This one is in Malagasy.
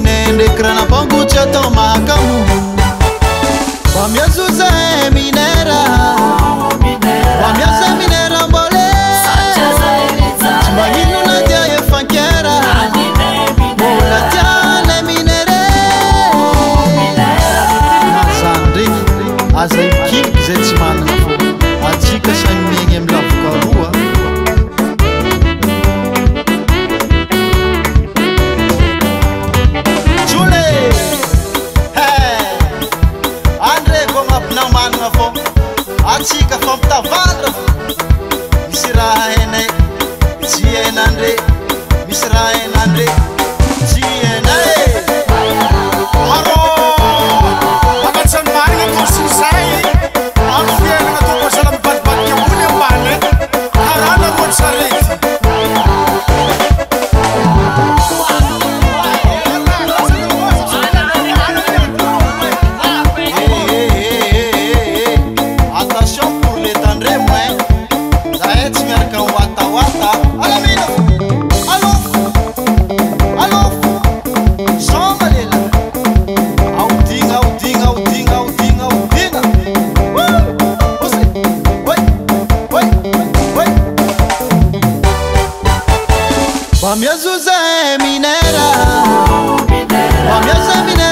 mine ndekrana pangucha tomakamu Wamiazuza minera Wamiaza minera mbole Chimahinu na diaye fankera Mola tiane minere Azandri Azaikin zetsimana Atsika saimenge mlavuka rua Atsika fampitavandra misy raha hainay tsy hainandre misy raha hainandre tsy hainay Aro magatsan'ny marigna tosizay amin'ny fiainana tokoasala mibadibadika ambony ambany arana roa sarety Wamiazuza minera Wamiaza minera